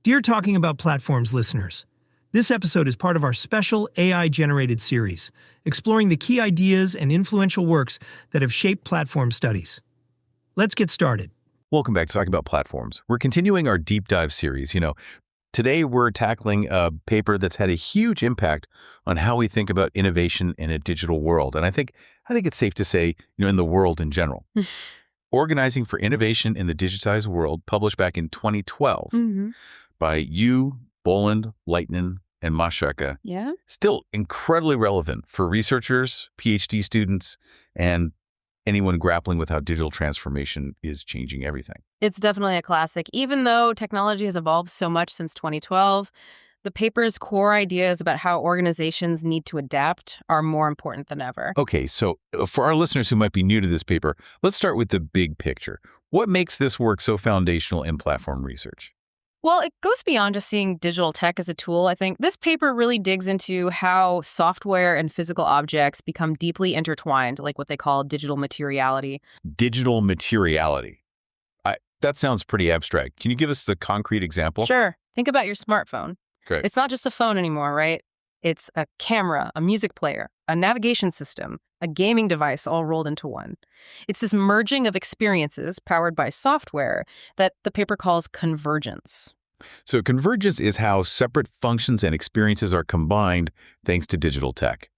Dear Talking About Platforms listeners, this episode is part of our special AI-generated series, exploring the key ideas and influential works that have shaped platform studies. Let's get started. Welcome back to Talking About Platforms. We're continuing our deep dive series. Today we're tackling a paper that's had a huge impact on how we think about innovation in a digital world. And I think it's safe to say, in the world in general. Organizing for Innovation in the Digitized World, published back in 2012 by you, Boland, Lyytinen, and Majchrzak. Yeah. Still incredibly relevant for researchers, PhD students, and anyone grappling with how digital transformation is changing everything. It's definitely a classic. Even though technology has evolved so much since 2012, the paper's core ideas about how organizations need to adapt are more important than ever. Okay, so for our listeners who might be new to this paper, let's start with the big picture. What makes this work so foundational in platform research? Well, it goes beyond just seeing digital tech as a tool. I think this paper really digs into how software and physical objects become deeply intertwined, like what they call digital materiality. Digital materiality. That sounds pretty abstract. Can you give us a concrete example? Sure. Think about your smartphone. Okay. It's not just a phone anymore, right? It's a camera, a music player, a navigation system, a gaming device all rolled into one. It's this merging of experiences powered by software that the paper calls convergence. So convergence is how separate functions and experiences are combined thanks to digital tech.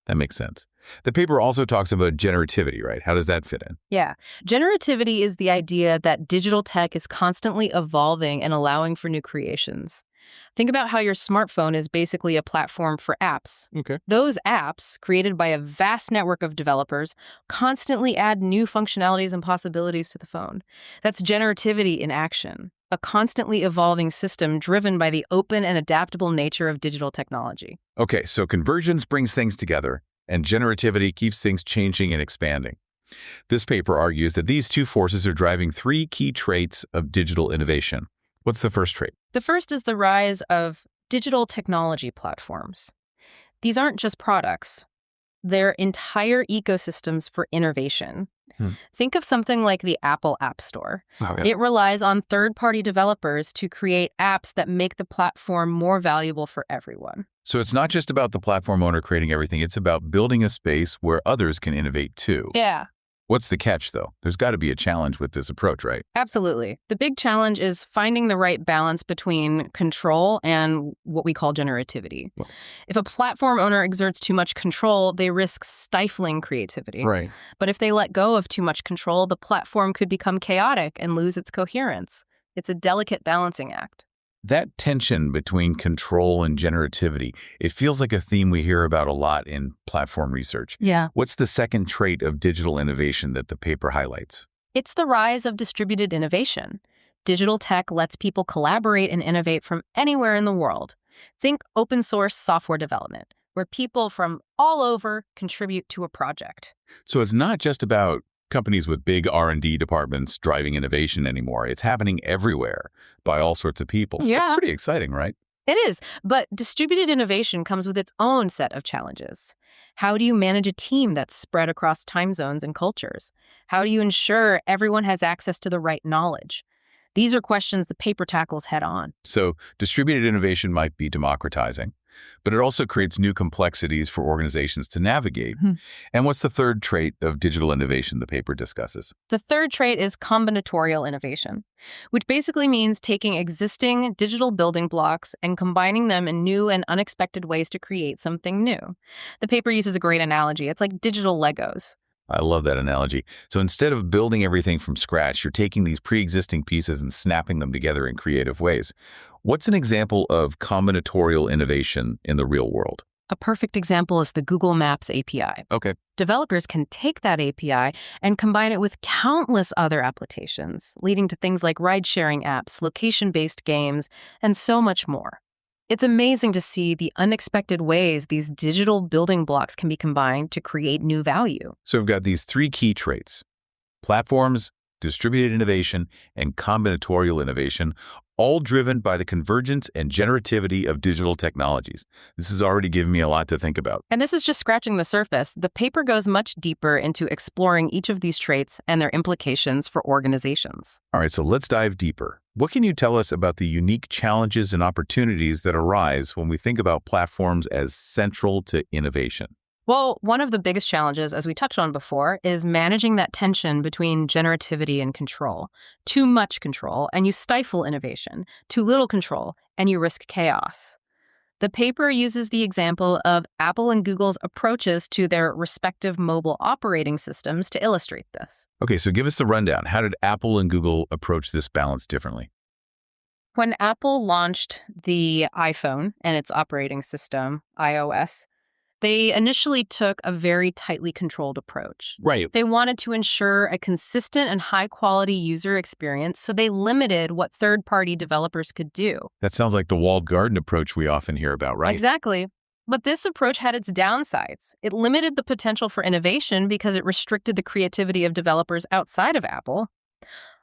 That makes sense. The paper also talks about generativity, right? How does that fit in? Yeah. Generativity is the idea that digital tech is constantly evolving and allowing for new creations. Think about how your smartphone is basically a platform for apps. Okay. Those apps, created by a vast network of developers, constantly add new functionalities and possibilities to the phone. That's generativity in action, a constantly evolving system driven by the open and adaptable nature of digital technology. Okay, so convergence brings things together, and generativity keeps things changing and expanding. This paper argues that these two forces are driving three key traits of digital innovation. What's the first trait? The first is the rise of digital technology platforms. These aren't just products. They're entire ecosystems for innovation. Think of something like the Apple App Store. Oh, yeah. It relies on third-party developers to create apps that make the platform more valuable for everyone. So it's not just about the platform owner creating everything. It's about building a space where others can innovate too. Yeah. What's the catch, though? There's got to be a challenge with this approach, right? Absolutely. The big challenge is finding the right balance between control and what we call generativity. Well, If a platform owner exerts too much control, they risk stifling creativity. right. But if they let go of too much control, the platform could become chaotic and lose its coherence. It's a delicate balancing act. That tension between control and generativity, it feels like a theme we hear about a lot in platform research. Yeah. What's the second trait of digital innovation that the paper highlights? It's the rise of distributed innovation. Digital tech lets people collaborate and innovate from anywhere in the world. Think open source software development, where people from all over contribute to a project. So it's not just about companies with big R&D departments driving innovation anymore. It's happening everywhere by all sorts of people. Yeah. That's pretty exciting, right? It is, but distributed innovation comes with its own set of challenges. How do you manage a team that's spread across time zones and cultures? How do you ensure everyone has access to the right knowledge? These are questions the paper tackles head on. So distributed innovation might be democratizing, but it also creates new complexities for organizations to navigate. And what's the third trait of digital innovation the paper discusses? The third trait is combinatorial innovation, which basically means taking existing digital building blocks and combining them in new and unexpected ways to create something new. The paper uses a great analogy. It's like digital Legos. I love that analogy. So instead of building everything from scratch, you're taking these pre-existing pieces and snapping them together in creative ways. What's an example of combinatorial innovation in the real world? A perfect example is the Google Maps API. Okay. Developers can take that API and combine it with countless other applications, leading to things like ride-sharing apps, location-based games, and so much more. It's amazing to see the unexpected ways these digital building blocks can be combined to create new value. So we've got these three key traits: platforms, distributed innovation, and combinatorial innovation, all driven by the convergence and generativity of digital technologies. This has already given me a lot to think about. And this is just scratching the surface. The paper goes much deeper into exploring each of these traits and their implications for organizations. All right, so let's dive deeper. What can you tell us about the unique challenges and opportunities that arise when we think about platforms as central to innovation? Well, one of the biggest challenges, as we touched on before, is managing that tension between generativity and control. Too much control, and you stifle innovation. Too little control, and you risk chaos. The paper uses the example of Apple and Google's approaches to their respective mobile operating systems to illustrate this. Okay, so give us the rundown. How did Apple and Google approach this balance differently? When Apple launched the iPhone and its operating system, iOS, they initially took a very tightly controlled approach. Right. They wanted to ensure a consistent and high-quality user experience, so they limited what third-party developers could do. That sounds like the walled garden approach we often hear about, right? Exactly. But this approach had its downsides. It limited the potential for innovation because it restricted the creativity of developers outside of Apple.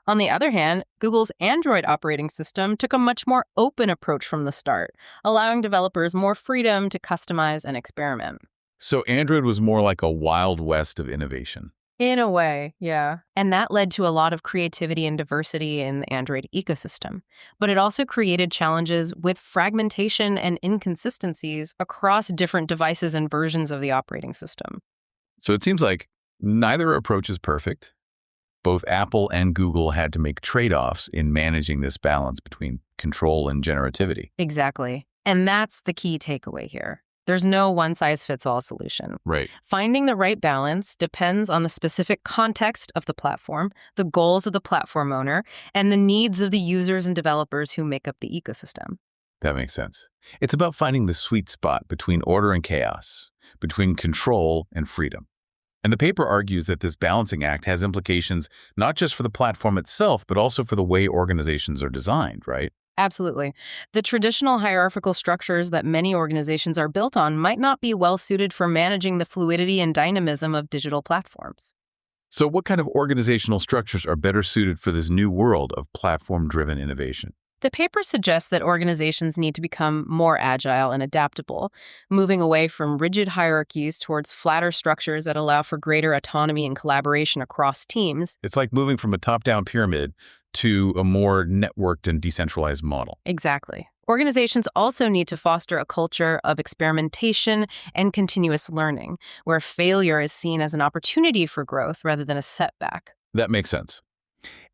On the other hand, Google's Android operating system took a much more open approach from the start, allowing developers more freedom to customize and experiment. So Android was more like a wild west of innovation. In a way, yeah. And that led to a lot of creativity and diversity in the Android ecosystem. But it also created challenges with fragmentation and inconsistencies across different devices and versions of the operating system. So it seems like neither approach is perfect. Both Apple and Google had to make trade-offs in managing this balance between control and generativity. Exactly. And that's the key takeaway here. There's no one-size-fits-all solution. Right. Finding the right balance depends on the specific context of the platform, the goals of the platform owner, and the needs of the users and developers who make up the ecosystem. That makes sense. It's about finding the sweet spot between order and chaos, between control and freedom. And the paper argues that this balancing act has implications not just for the platform itself, but also for the way organizations are designed, right? Absolutely. The traditional hierarchical structures that many organizations are built on might not be well suited for managing the fluidity and dynamism of digital platforms. So what kind of organizational structures are better suited for this new world of platform-driven innovation? The paper suggests that organizations need to become more agile and adaptable, moving away from rigid hierarchies towards flatter structures that allow for greater autonomy and collaboration across teams. It's like moving from a top-down pyramid to a more networked and decentralized model. Exactly. Organizations also need to foster a culture of experimentation and continuous learning, where failure is seen as an opportunity for growth rather than a setback. That makes sense.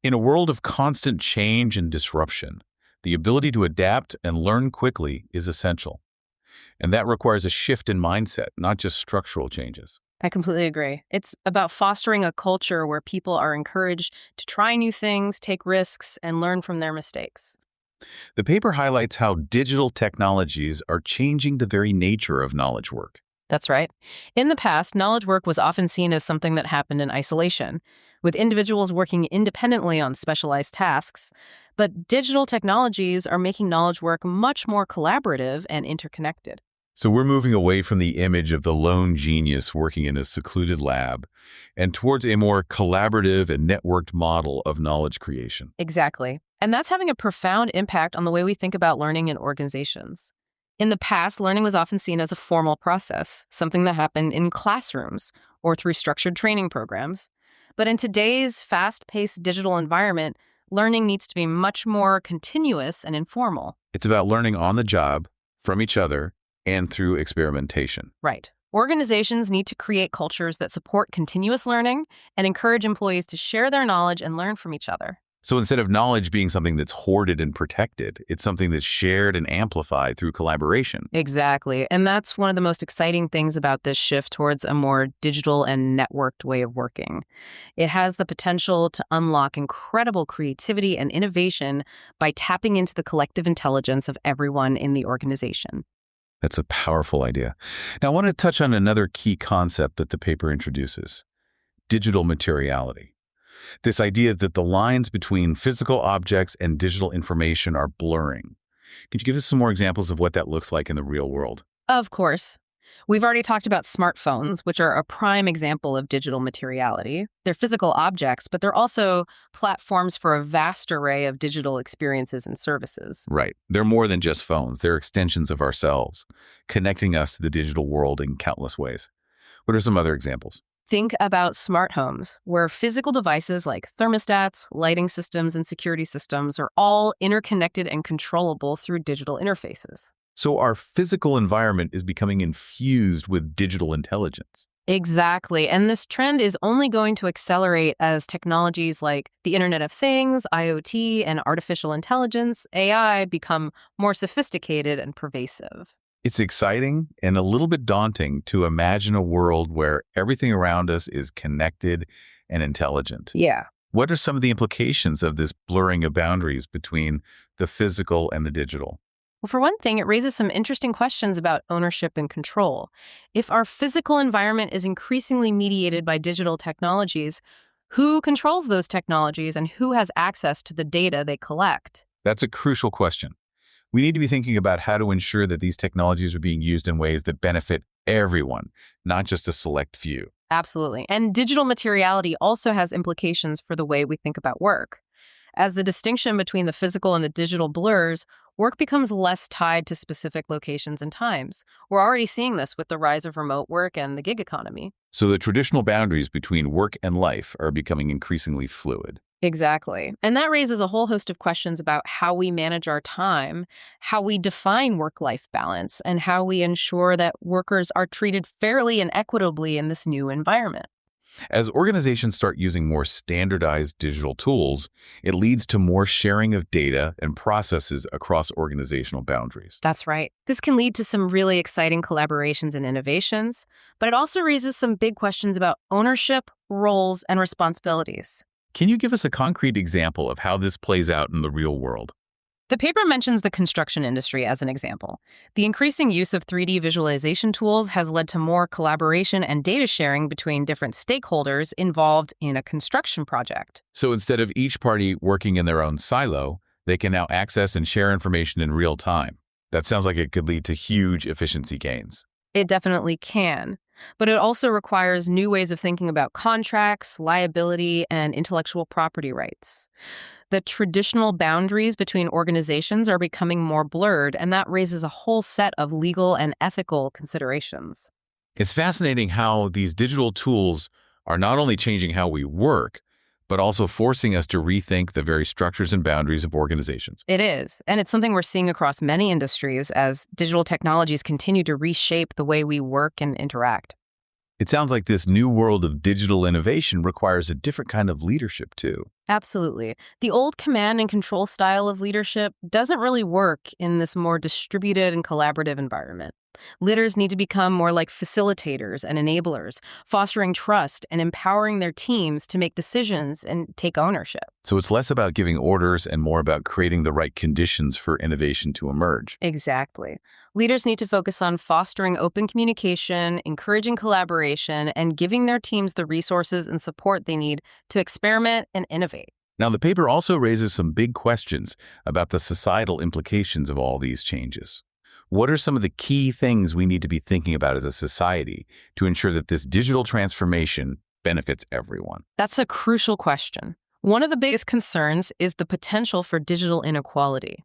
In a world of constant change and disruption, the ability to adapt and learn quickly is essential. And that requires a shift in mindset, not just structural changes. I completely agree. It's about fostering a culture where people are encouraged to try new things, take risks, and learn from their mistakes. The paper highlights how digital technologies are changing the very nature of knowledge work. That's right. In the past, knowledge work was often seen as something that happened in isolation, with individuals working independently on specialized tasks. But digital technologies are making knowledge work much more collaborative and interconnected. So we're moving away from the image of the lone genius working in a secluded lab and towards a more collaborative and networked model of knowledge creation. Exactly. And that's having a profound impact on the way we think about learning in organizations. In the past, learning was often seen as a formal process, something that happened in classrooms or through structured training programs. But in today's fast-paced digital environment, learning needs to be much more continuous and informal. It's about learning on the job, from each other, and through experimentation. Right. Organizations need to create cultures that support continuous learning and encourage employees to share their knowledge and learn from each other. So instead of knowledge being something that's hoarded and protected, it's something that's shared and amplified through collaboration. Exactly. And that's one of the most exciting things about this shift towards a more digital and networked way of working. It has the potential to unlock incredible creativity and innovation by tapping into the collective intelligence of everyone in the organization. That's a powerful idea. Now, I want to touch on another key concept that the paper introduces: digital materiality. This idea that the lines between physical objects and digital information are blurring. Could you give us some more examples of what that looks like in the real world? Of course. We've already talked about smartphones, which are a prime example of digital materiality. They're physical objects, but they're also platforms for a vast array of digital experiences and services. Right. They're more than just phones. They're extensions of ourselves, connecting us to the digital world in countless ways. What are some other examples? Think about smart homes, where physical devices like thermostats, lighting systems, and security systems are all interconnected and controllable through digital interfaces. So our physical environment is becoming infused with digital intelligence. Exactly. And this trend is only going to accelerate as technologies like the Internet of Things, IoT, and artificial intelligence, AI, become more sophisticated and pervasive. It's exciting and a little bit daunting to imagine a world where everything around us is connected and intelligent. Yeah. What are some of the implications of this blurring of boundaries between the physical and the digital? Well, for one thing, it raises some interesting questions about ownership and control. If our physical environment is increasingly mediated by digital technologies, who controls those technologies and who has access to the data they collect? That's a crucial question. We need to be thinking about how to ensure that these technologies are being used in ways that benefit everyone, not just a select few. Absolutely. And digital materiality also has implications for the way we think about work. As the distinction between the physical and the digital blurs, work becomes less tied to specific locations and times. We're already seeing this with the rise of remote work and the gig economy. So the traditional boundaries between work and life are becoming increasingly fluid. Exactly. And that raises a whole host of questions about how we manage our time, how we define work-life balance, and how we ensure that workers are treated fairly and equitably in this new environment. As organizations start using more standardized digital tools, it leads to more sharing of data and processes across organizational boundaries. That's right. This can lead to some really exciting collaborations and innovations, but it also raises some big questions about ownership, roles, and responsibilities. Can you give us a concrete example of how this plays out in the real world? The paper mentions the construction industry as an example. The increasing use of 3D visualization tools has led to more collaboration and data sharing between different stakeholders involved in a construction project. So instead of each party working in their own silo, they can now access and share information in real time. That sounds like it could lead to huge efficiency gains. It definitely can. But it also requires new ways of thinking about contracts, liability, and intellectual property rights. The traditional boundaries between organizations are becoming more blurred, and that raises a whole set of legal and ethical considerations. It's fascinating how these digital tools are not only changing how we work, but also forcing us to rethink the very structures and boundaries of organizations. It is, and it's something we're seeing across many industries as digital technologies continue to reshape the way we work and interact. It sounds like this new world of digital innovation requires a different kind of leadership, too. Absolutely. The old command and control style of leadership doesn't really work in this more distributed and collaborative environment. Leaders need to become more like facilitators and enablers, fostering trust and empowering their teams to make decisions and take ownership. So it's less about giving orders and more about creating the right conditions for innovation to emerge. Exactly. Leaders need to focus on fostering open communication, encouraging collaboration, and giving their teams the resources and support they need to experiment and innovate. Now, the paper also raises some big questions about the societal implications of all these changes. What are some of the key things we need to be thinking about as a society to ensure that this digital transformation benefits everyone? That's a crucial question. One of the biggest concerns is the potential for digital inequality.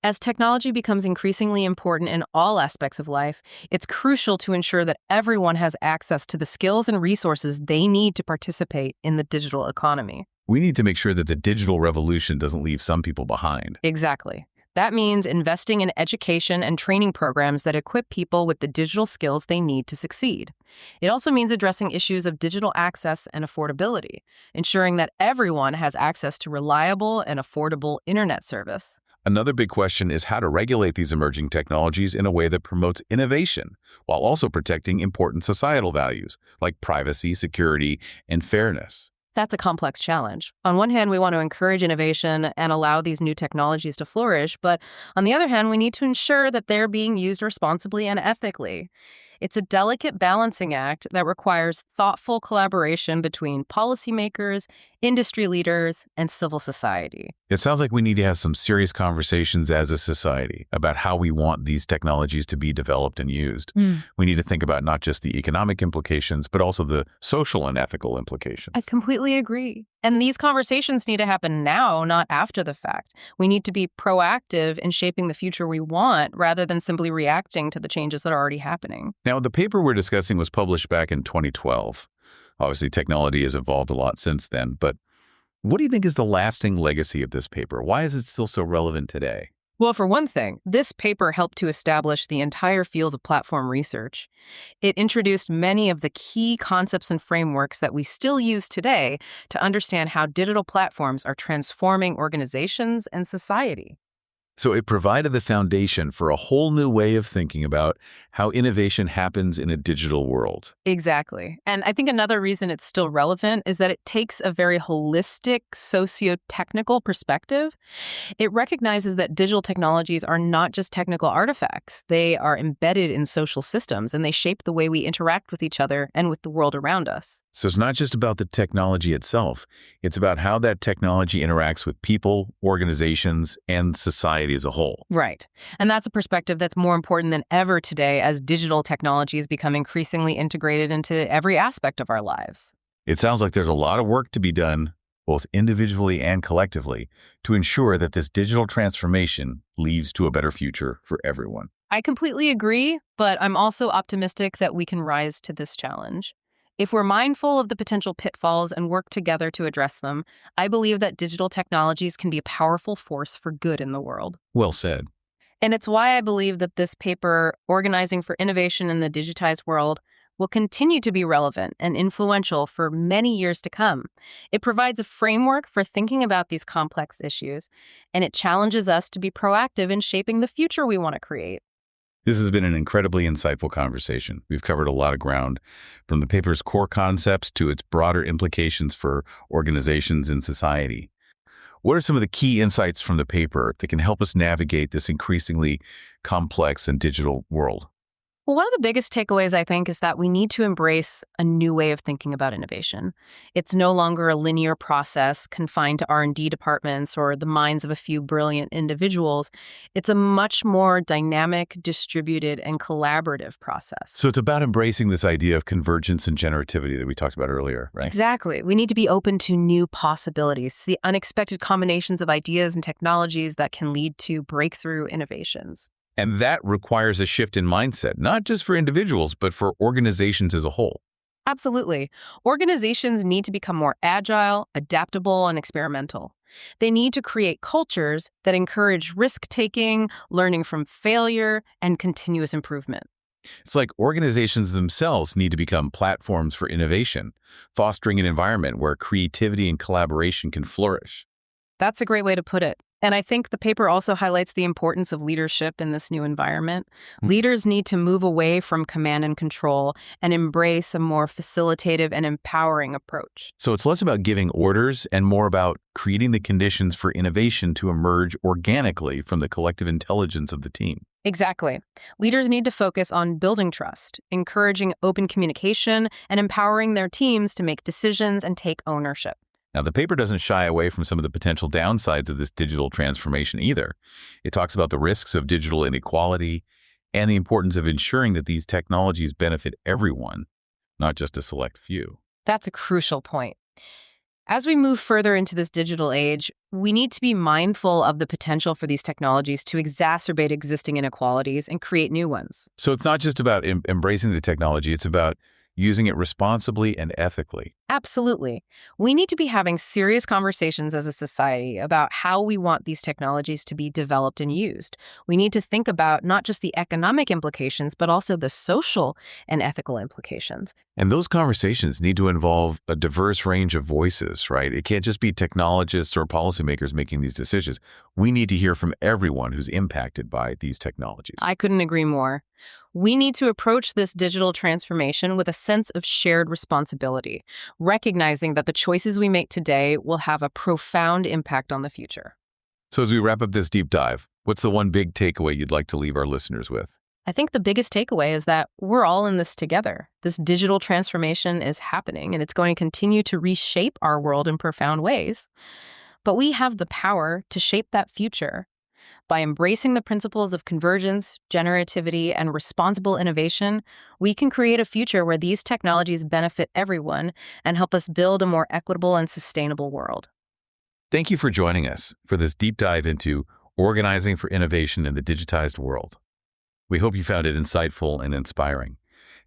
As technology becomes increasingly important in all aspects of life, it's crucial to ensure that everyone has access to the skills and resources they need to participate in the digital economy. We need to make sure that the digital revolution doesn't leave some people behind. Exactly. That means investing in education and training programs that equip people with the digital skills they need to succeed. It also means addressing issues of digital access and affordability, ensuring that everyone has access to reliable and affordable internet service. Another big question is how to regulate these emerging technologies in a way that promotes innovation, while also protecting important societal values like privacy, security, and fairness. That's a complex challenge. On one hand, we want to encourage innovation and allow these new technologies to flourish, but on the other hand, we need to ensure that they're being used responsibly and ethically. It's a delicate balancing act that requires thoughtful collaboration between policymakers, industry leaders, and civil society. It sounds like we need to have some serious conversations as a society about how we want these technologies to be developed and used. We need to think about not just the economic implications, but also the social and ethical implications. I completely agree. And these conversations need to happen now, not after the fact. We need to be proactive in shaping the future we want rather than simply reacting to the changes that are already happening. Now, the paper we're discussing was published back in 2012. Obviously, technology has evolved a lot since then, but what do you think is the lasting legacy of this paper? Why is it still so relevant today? Well, for one thing, this paper helped to establish the entire field of platform research. It introduced many of the key concepts and frameworks that we still use today to understand how digital platforms are transforming organizations and society. So it provided the foundation for a whole new way of thinking about how innovation happens in a digital world. Exactly. And I think another reason it's still relevant is that it takes a very holistic, socio-technical perspective. It recognizes that digital technologies are not just technical artifacts. They are embedded in social systems, and they shape the way we interact with each other and with the world around us. So it's not just about the technology itself. It's about how that technology interacts with people, organizations, and society as a whole. Right. And that's a perspective that's more important than ever today as digital technologies become increasingly integrated into every aspect of our lives. It sounds like there's a lot of work to be done, both individually and collectively, to ensure that this digital transformation leads to a better future for everyone. I completely agree, but I'm also optimistic that we can rise to this challenge. If we're mindful of the potential pitfalls and work together to address them, I believe that digital technologies can be a powerful force for good in the world. Well said. And it's why I believe that this paper, Organizing for Innovation in the Digitized World, will continue to be relevant and influential for many years to come. It provides a framework for thinking about these complex issues, and it challenges us to be proactive in shaping the future we want to create. This has been an incredibly insightful conversation. We've covered a lot of ground, from the paper's core concepts to its broader implications for organizations and society. What are some of the key insights from the paper that can help us navigate this increasingly complex and digital world? Well, one of the biggest takeaways, I think, is that we need to embrace a new way of thinking about innovation. It's no longer a linear process confined to R&D departments or the minds of a few brilliant individuals. It's a much more dynamic, distributed, and collaborative process. So it's about embracing this idea of convergence and generativity that we talked about earlier, right? Exactly. We need to be open to new possibilities, the unexpected combinations of ideas and technologies that can lead to breakthrough innovations. And that requires a shift in mindset, not just for individuals, but for organizations as a whole. Absolutely. Organizations need to become more agile, adaptable, and experimental. They need to create cultures that encourage risk-taking, learning from failure, and continuous improvement. It's like organizations themselves need to become platforms for innovation, fostering an environment where creativity and collaboration can flourish. That's a great way to put it. And I think the paper also highlights the importance of leadership in this new environment. Leaders need to move away from command and control and embrace a more facilitative and empowering approach. So it's less about giving orders and more about creating the conditions for innovation to emerge organically from the collective intelligence of the team. Exactly. Leaders need to focus on building trust, encouraging open communication, and empowering their teams to make decisions and take ownership. Now, the paper doesn't shy away from some of the potential downsides of this digital transformation either. It talks about the risks of digital inequality and the importance of ensuring that these technologies benefit everyone, not just a select few. That's a crucial point. As we move further into this digital age, we need to be mindful of the potential for these technologies to exacerbate existing inequalities and create new ones. So it's not just about embracing the technology, it's about using it responsibly and ethically. Absolutely. We need to be having serious conversations as a society about how we want these technologies to be developed and used. We need to think about not just the economic implications, but also the social and ethical implications. And those conversations need to involve a diverse range of voices, right? It can't just be technologists or policymakers making these decisions. We need to hear from everyone who's impacted by these technologies. I couldn't agree more. We need to approach this digital transformation with a sense of shared responsibility, recognizing that the choices we make today will have a profound impact on the future. So as we wrap up this deep dive, what's the one big takeaway you'd like to leave our listeners with? I think the biggest takeaway is that we're all in this together. This digital transformation is happening, and it's going to continue to reshape our world in profound ways. But we have the power to shape that future. By embracing the principles of convergence, generativity, and responsible innovation, we can create a future where these technologies benefit everyone and help us build a more equitable and sustainable world. Thank you for joining us for this deep dive into organizing for innovation in the digitized world. We hope you found it insightful and inspiring.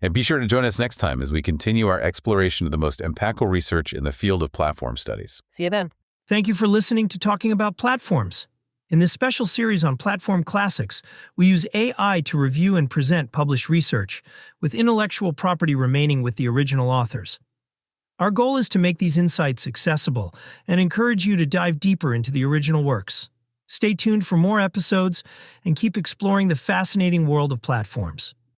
And be sure to join us next time as we continue our exploration of the most impactful research in the field of platform studies. See you then. Thank you for listening to Talking About Platforms. In this special series on platform classics, we use AI to review and present published research, with intellectual property remaining with the original authors. Our goal is to make these insights accessible and encourage you to dive deeper into the original works. Stay tuned for more episodes and keep exploring the fascinating world of platforms.